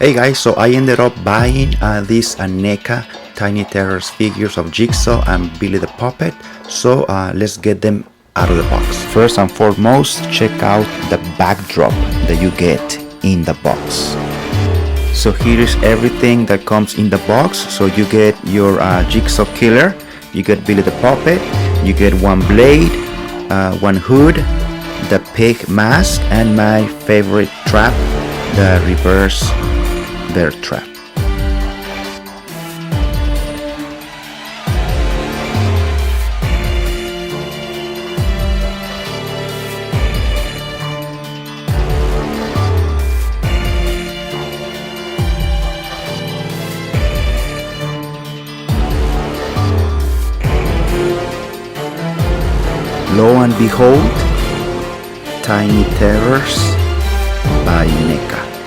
Hey guys, so I ended up buying these NECA Tiny Terrors figures of Jigsaw and Billy the Puppet. So let's get them out of the box. First and foremost, check out the backdrop that you get in the box. So here is everything that comes in the box. So you get your Jigsaw killer, you get Billy the Puppet, you get one blade, one hood, the pig mask, and my favorite trap, the reverse bear trap. Lo and behold, Tiny Terrors by NECA.